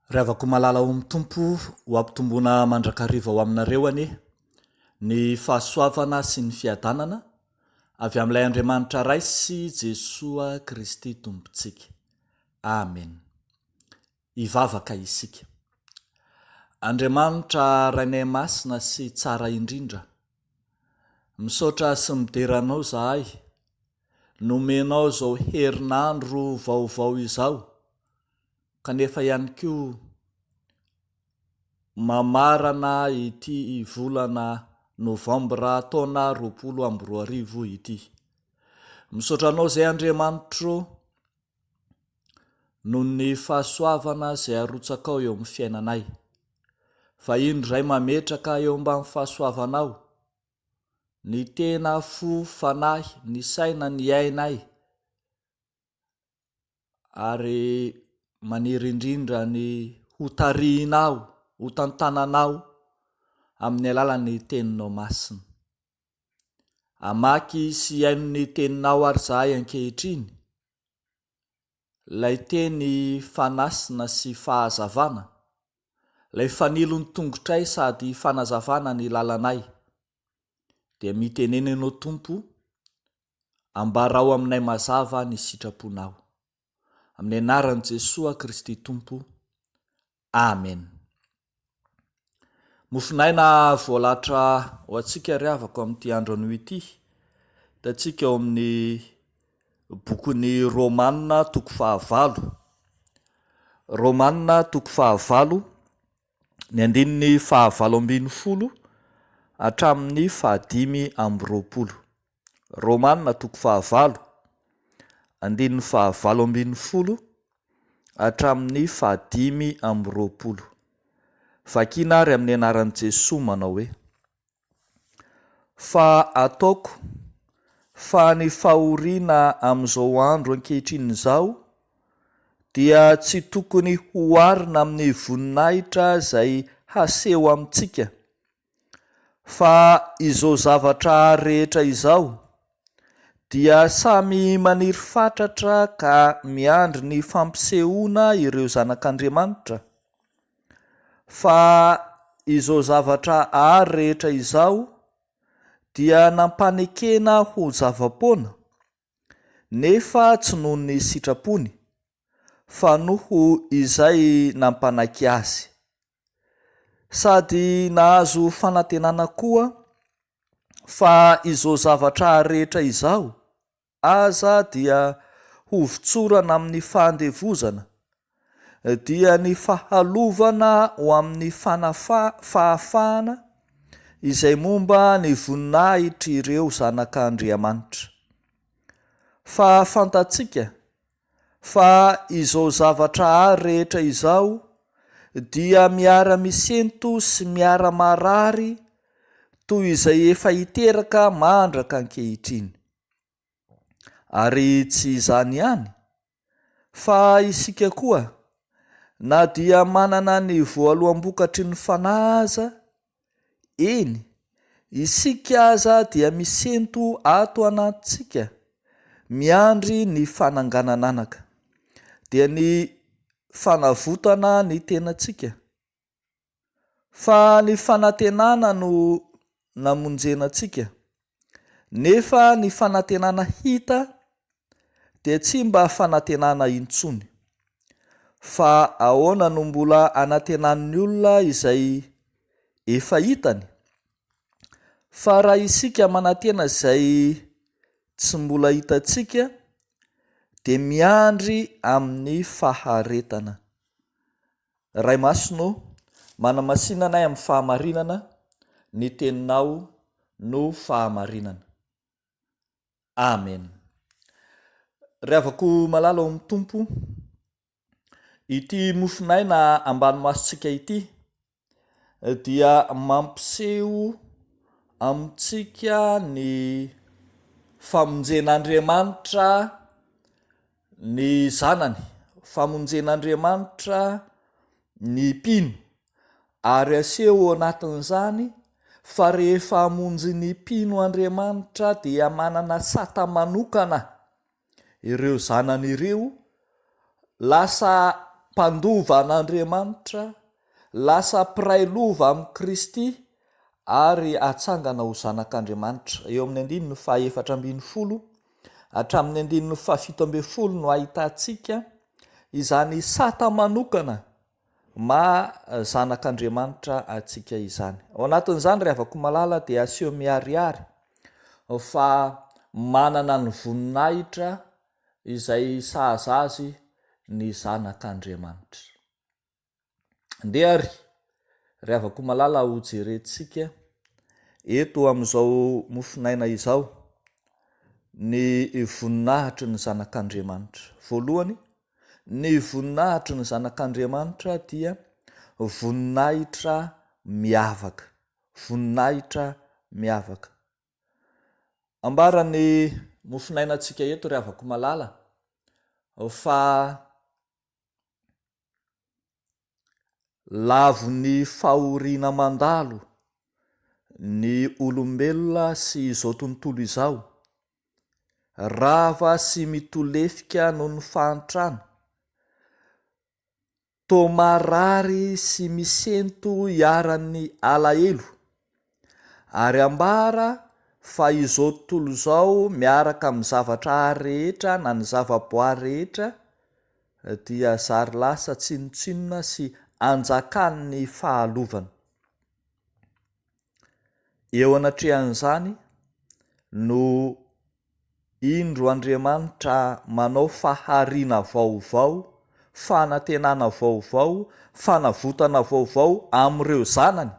Ravako malala ao amin'ny tompo ho ampitomboana mandrakariva ho aminareo anie ny fahasoavana sy ny fiadanana avy amin'ilay Andriamanitra raisy Jesoa Kristy tompontsika. Amen. Ivavaka isika. Andriamanitra rainay masina sy tsara indrindra, misaotra sy mideranao zahay, nomenao zao herinandro vaovao izao, kanefa ihany koa mamarana ity volana Novambra taona 2024 ity. Misaotranao zay Andriamanitro noho ny fahasoavana zay arotsakao eo amin'ny fiainanay, fa indray mametraka eo ambany fahasoavanao, ny tena fo fanahy, ny saina, ny ainay, ary maniry indrindra ny hotarihinao, ho tantananao amin'ny alalan'ny teninao masina. Amaky sy haino ny teninao ary zahay ankehitriny, lay teny fanasina sy fahazavana, lay fanilo ny tongotray sady fanazavana ny lalanay, dia mitenenenao Tompo, ambarao aminay mazava ny sitraponao. Amin'ny anaran'i Jesoa Kristy Tompo. Amen. Mofinaina voalatra ho antsika ry havako amin'ity andro anio ity, hitantsika ao amin'ny bokin'ny Romanina toko 9. Romanina toko 9, ny andininy 9 hatramin'ny 15. Romanina toko 9, andininy 9 hatramin'ny 15. Vakina ary amin'ny anaran'i Jesoa manao hoe: fa ataoko fa ny fahoriana amin'izao andro ankehitriny izao dia tsy tokony hoarina amin'ny voninahitra izay haseho amintsika, fa izao zavatra rehetra izao dia samy maniry fatratra ka miandry ny fampisehoana ireo zanak'Andriamanitra, fa izao zavatra rehetra izao dia nampanekena ho zava-poana, nefa tsy noho ny sitrapony, fa noho izay nampanaky azy, sady nahazo fanantenana koa fa izao zavatra rehetra izao aza dia hovitsorana amin'ny fandevozana, dia ny fahalovana ho amin'ny fahafahana izay momba ny voninahitra ireo zanak'Andriamanitra. Fa fantatsika fa izao zavatra rehetra izao dia miara-misento sy miara-marary toy izay efa hiteraka mandraka ankehitriny. Ary tsy izany ihany, fa isika koa na dia manana ny voaloam-bokatry ny fanahy aza, eny, isika aza dia misento ato anatintsika miandry ny fananganana anaka, dia ny fanavotana ny tenantsika, fa ny fanantenana no namonjenantsika, nefa ny fanantenana hita dia tsy mba fanantenana intsony. Fa ahoana no mbola anantenan'ny olona izay efa hitany? Fa raha isika manantena izay tsy mbola hitantsika, dia miandry amin'ny faharetana. Ray masino, manamasinanay amin'ny fahamarinana, ny teninao no fahamarinana. Amen. Ravako malala ao amin'ny Tompo, ity mofinaina ambanimasontsika ity dia mampiseho amintsika ny famonjen'Andriamanitra ny zanany, famonjen'Andriamanitra ny mpino, ary aseho anatin'izany fa rehefa hamonjy ny mpino Andriamanitra dia manana sata manokana ireo zanany ireo, lasa mpandova an'Andriamanitra, lasa piray lova amin'i Kristy ary atsangana ho zanak'Andriamanitra. Eo amin'ny 14:140 hatramin'ny 17:1 no ahitantsika izany sata manokana zanak'Andriamanitra atsika izany. Ao anatin'izany ry havako malala dia aseho miharihary fa manana ny voninahitra izay sahaza azy ny zanak'Andriamanitra. Ndeary ry havako malala ho jerentsika eto amin'izao mofinaina izao ny voninahitry ny zanak'Andriamanitra. Voalohany, ny voninahitry ny zanak'Andriamanitra dia voninahitra miavaka. Voninahitra miavaka. Ambarany mofinainantsika eto ry havako malala fa lavo ny fahoriana mandalo ny olombelona sy izao tontolo izao, rava sy mitolefika noho ny fahantrana, tomarary sy misento iaran'ny alahelo, ary ambara fa izao tontolo izao miaraka amin'ny zavatra rehetra na ny zavaboary rehetra dia zary lasa tsinotsinona sy anjakan'ny fahalovana. Eo anatrehan'izany no indro Andriamanitra manao fahariana vaovao, fanantenana vaovao, fanavotana vaovao amin'ireo zanany,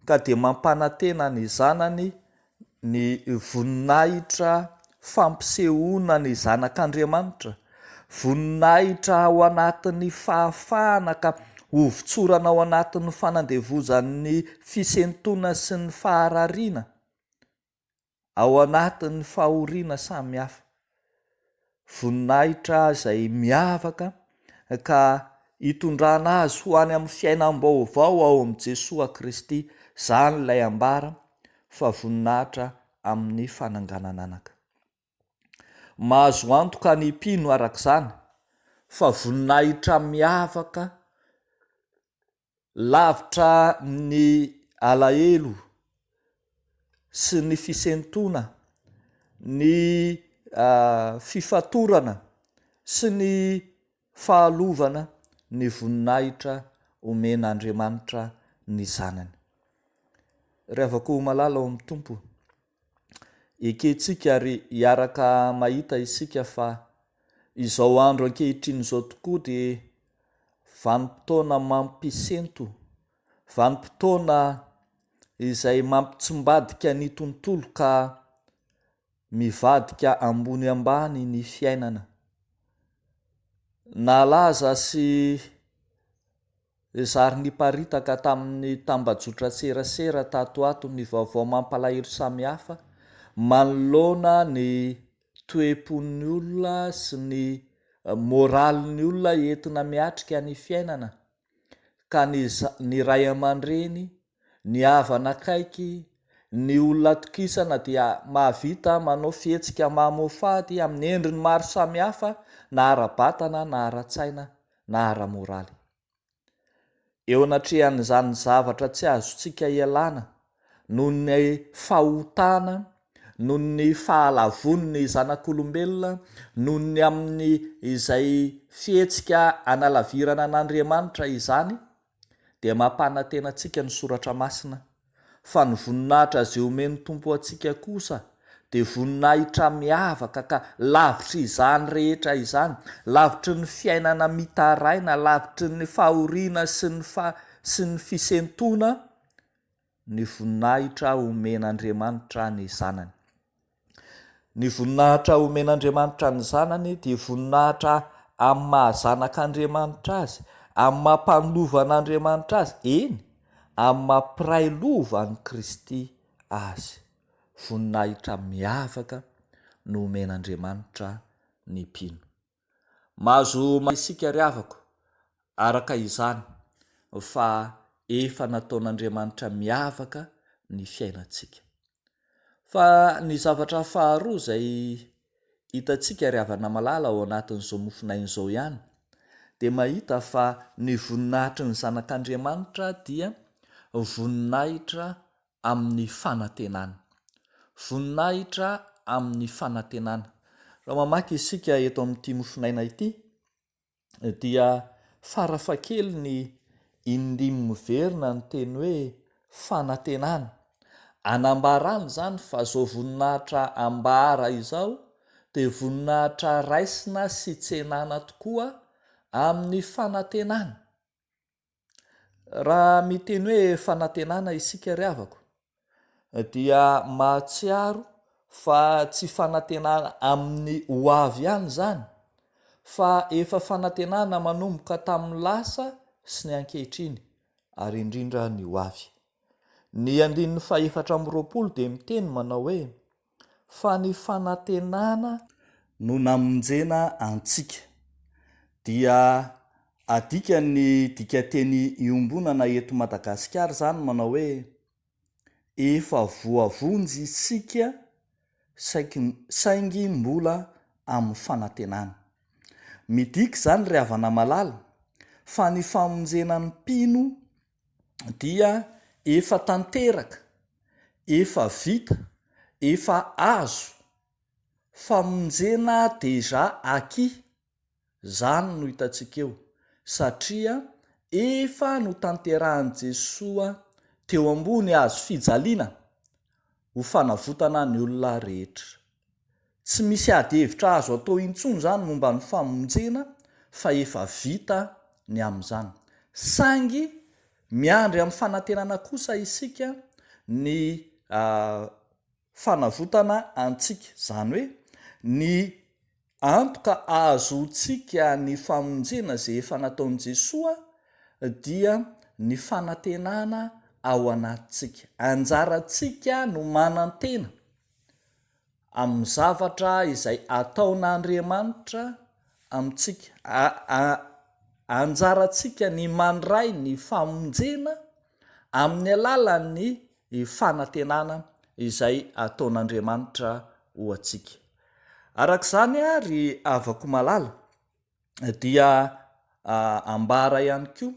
ka dia mampanantena ny zanany ny voninahitra fampisehoana ny zanak'Andriamanitra, voninahitra ao anatin'ny fahafahana ka hovitsorana ao anatin'ny fanandevozan'ny fisentona sy ny faharariana ao anatin'ny fahoriana samihafa. Voninahitra izay miavaka ka hitondrana azy ho any amin'ny fiainam-baovao ao amin'i Jesosy Kristy. Izany ilay ambara fa voninahitra amin'ny fananganana anaka. Mahazo antoka ny mpino arak'izany fa voninahitra miavaka lavitra ny alahelo sy ny fisentona, ny fifatorana sy ny fahalovana, ny voninahitra omen'Andriamanitra ny zanany. Ry havako malala ao amin'ny Tompo, eketsika ary hiaraka mahita isika fa izao andro ankehitriny izao tokoa dia vanim-potoana mampisento, vanim-potoana izay mampitsimbadika ny tontolo ka mivadika ambony ambany ny fiainana. Nalaza sy zary niparitaka tamin'ny tambajotra serasera tato ato ny vaovao mampalahelo samihafa manoloana ny toe-pon'ny olona sy ny moralin'ny olona entina miatrika ny fiainana, ka ny ray aman-dreny, ny havana akaiky, ny olona tokisana dia mahavita manao fihetsika mamoafady amin'ny endriny maro samihafa, na ara-batana na ara-tsaina na ara-moraly. Eo anatrehan'izany zavatra tsy azontsika ialana noho ny fahotana, noho ny fahalavon'ny zanak'olombelona, noho ny amin'ny izay fihetsika analavirana an'Andriamanitra izany, dia mampanantena antsika ny soratra masina fa ny voninahitra izay omeny Tompo antsika kosa dia voninahitra miavaka ka lavitry izany rehetra izany, lavitry ny fiainana mitaraina, lavitry ny fahoriana sy ny fisentona, ny voninahitra omen'Andriamanitra ny zanany. Ny voninahitra omen'Andriamanitra ny zanany dia voninahitra amin'ny mahazanak'Andriamanitra azy, amin'ny mampanovana azy, eny, amin'ny mampiray lova ny Kristy azy. Voninahitra miavaka no omen'Andriamanitra ny mpino. Mahazo isika ry havako araka izany fa efa nataon'Andriamanitra miavaka ny fiainantsika. Fa ny zavatra faharoa izay hitantsika ry havana malala ao anatin'izao mofinaina izao ihany dia mahita fa ny voninahitry ny zanak'Andriamanitra dia voninahitra amin'ny fanantenana. Voninahitra amin'ny fanantenana. Raha mamaky isika eto amin'ity mofinaina ity dia farafakely ny indimy miverina ny teny hoe fanantenana. Anambarany zany fa zao voninahitra ambara izao dia voninahitra raisina sy tsenana tokoa amin'ny fanantenana. Raha miteny hoe fanantenana isika ry havako dia mahatsiaro fa tsy fanantenana amin'ny ho avy ihany zany, fa efa fanantenana manomboka tamin'ny lasa sy ny ankehitriny, ary indrindra ny ho avy. Ny 2:20 dia miteny manao hoe fa ny fanantenana no namonjena antsika. Dia adika ny dikateny iombonana eto Madagasikara zany manao hoe efa voavonjy isika saingy mbola amin'ny fanantenana. Midika zany ry havana malala fa ny famonjena ny mpino dia efa tanteraka, efa vita, efa azo, famonjena deja acquis. Zany no hitantsika eo, satria efa no tanterahan'i Jesosy teo ambony hazo fijaliana ho fanavotana ny olona rehetra. Tsy misy ady hevitra azo atao intsony zany momba ny famonjena, fa efa vita ny amin'izany. Saingy miandry amin'ny fanantenana kosa isika ny fanavotana antsika, zany hoe ny antoka ahazoantsika ny famonjena izay efa nataon'i Jesosy dia ny fanantenana ao anatintsika. Anjarantsika no manantena amin'ny zavatra izay ataon'Andriamanitra amintsika. Anjarantsika ny mandray ny famonjena amin'ny alalan'ny fanantenana izay ataon'Andriamanitra ho antsika. Arak'izany ary havako malala dia ambara ihany koa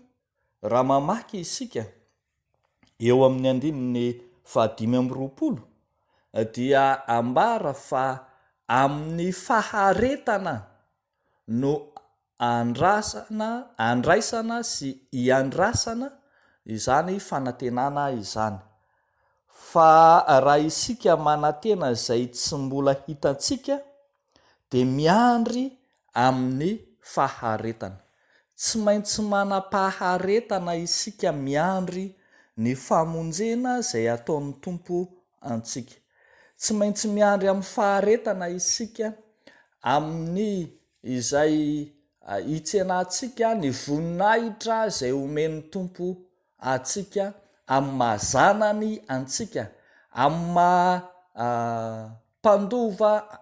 raha mamaky isika eo amin'ny 15 dia ambara fa amin'ny faharetana no andraisana sy iandrasana izany fanantenana izany. Fa raha isika manantena izay tsy mbola hitantsika dia miandry amin'ny faharetana. Tsy maintsy manam-paharetana isika miandry ny famonjena izay ataon'ny Tompo antsika. Tsy maintsy miandry amin'ny faharetana isika amin'ny izay hitsenantsika ny voninahitra izay omen'ny Tompo antsika, amin'ny mahazanany antsika, amin'ny mpandova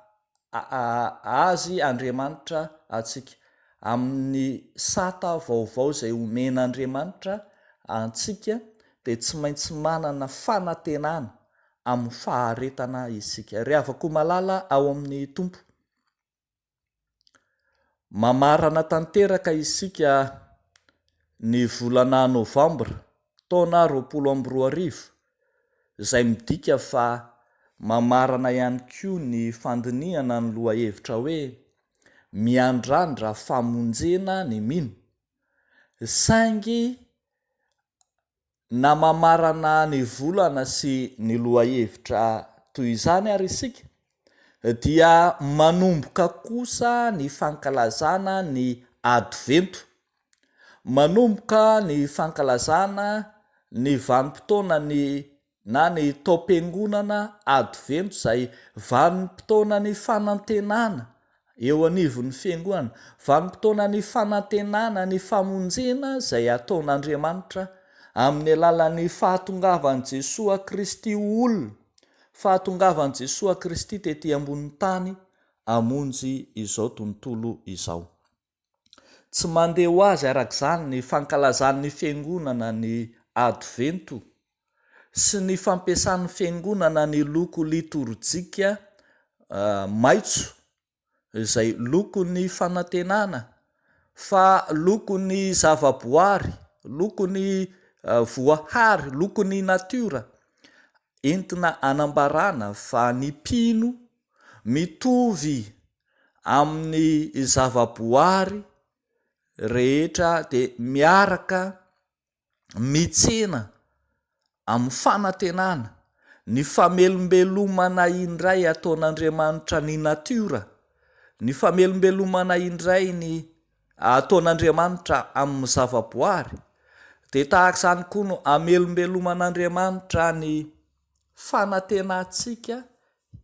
azy Andriamanitra antsika, amin'ny sata vaovao izay omen'Andriamanitra antsika, dia tsy maintsy manana fanantenana amin'ny faharetana isika. Ry havako malala ao amin'ny Tompo, mamarana tanteraka isika ny volana Novambra taona 2024 izay midika fa mamarana ihany koa ny fandiniana ny lohahevitra hoe miandrandra famonjena ny mino. Saingy na mamarana ny volana sy ny lohahevitra toy izany ary isika dia manomboka kosa ny fankalazana ny advento, manomboka ny fankalazana ny vanim-potoana na ny taom-piangonana advento izay vanim-potoana ny fanantenana eo anivon'ny fiangonana, vanim-potoana ny fanantenana ny famonjena izay ataon'Andriamanitra amin'ny alalan'ny fahatongavan'i Jesosy Kristy olona, fahatongavan'i Jesosy Kristy tetỳ ambonin'ny tany hamonjy izao tontolo izao. Tsy mandeha ho azy arak'izany ny fankalazan'ny fiangonana ny advento sy ny fampiasan'ny fiangonana ny loko liturjika maitso izay lokon'ny fanantenana, fa lokony zavaboary, lokony voahary, lokony natiora entina anambarana fa ny mpino mitovy amin'ny zavaboary rehetra de miaraka mitsena amin'ny fanantenana ny famelombelomana indray ataon'Andriamanitra ny natiora, ny famelombelomana indray ny ataon'Andriamanitra amin'ny zavaboary, de tahaka izany koa no amelombeloman'Andriamanitra ny fanantenantsika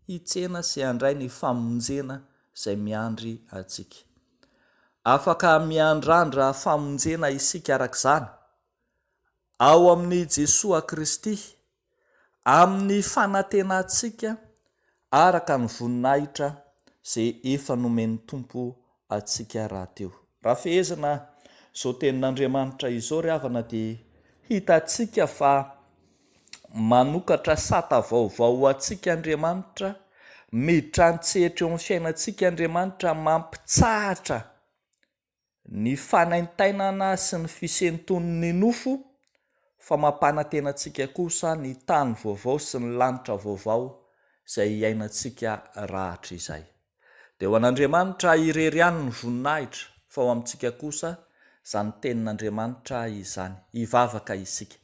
hitsena sy handray ny famonjena izay miandry atsika. Afaka miandrandra famonjena isika arak'izany ao amin'ny Jesosy Kristy, amin'ny fanantenantsika araka ny voninahitra izay efa nomen'ny Tompo atsika rahateo. Raha fehezana izao tenin'Andriamanitra izao ry havana dia hitatsika fa manokatra sata vaovao ho atsika Andriamanitra, miditra antsehatra eo amin'ny fiainantsika Andriamanitra, mampitsahatra ny fanaintainana sy ny fisenton'ny nofo, fa mampanantenantsika kosa ny tany vaovao sy ny lanitra vaovao izay iainantsika rahatra izay. Dia ho an'Andriamanitra irery ihany ny voninahitra, fa ho amintsika kosa izany tenin'Andriamanitra izany, hivavaka isika.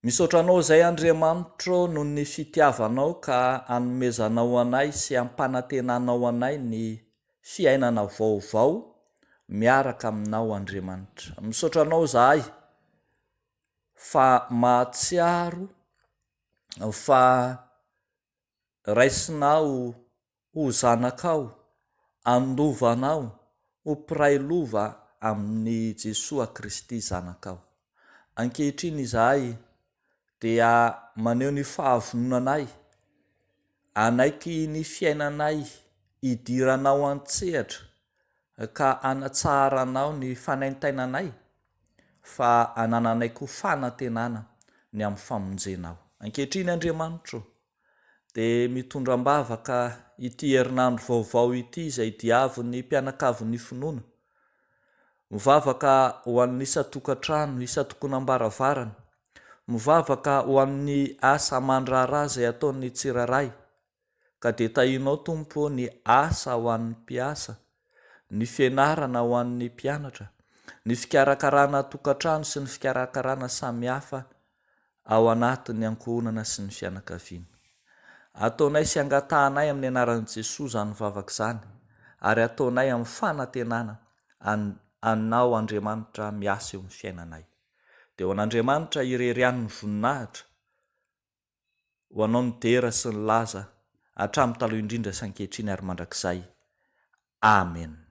Misaotra anao izay Andriamanitra noho ny fitiavanao ka hanomezanao anay sy hampanantenanao anay ny fiainana vaovao miaraka aminao Andriamanitra. Misaotra anao zahay fa mahatsiaro, fa raisinao ho zanakao, andovanao ho mpiray lova amin'ny Jesosy Kristy zanakao. Ankehitriny izahay dia maneho ny fahavononanay, anaiky ny fiainanay hidiranao an-tsehatra ka anatsaranao ny fanaintainanay, fa anananay koa fanantenana ny amin'ny famonjenao. Ankehitriny Andriamanitra dia mitondram-bavaka ity herinandro vaovao ity izay diavin'ny mpianakavin'ny finoana, mivavaka ho an'ny isa-tokantrano, isa-tokonam-baravarana, mivavaka ho amin'ny asa mandraharaha izay ataon'ny tsiraray, ka dia tahinao Tompo ny asa ho an'ny mpiasa, ny fianarana ho an'ny mpianatra, ny fikarakarana tokantrano sy ny fikarakarana samihafa ao anatin'ny ankohonana sy ny fianakaviana. Ataonay sy angatahanay amin'ny anaran'i Jesosy izany vavaka izany, ary ataonay amin'ny fanantenana anao Andriamanitra miasa eo amin'ny fiainanay. Dia ho an'Andriamanitra irery ihany ny voninahitra, ho anao ny dera sy ny laza hatramin'ny taloha indrindra sy ankehitriny ary mandrakizay. Amen.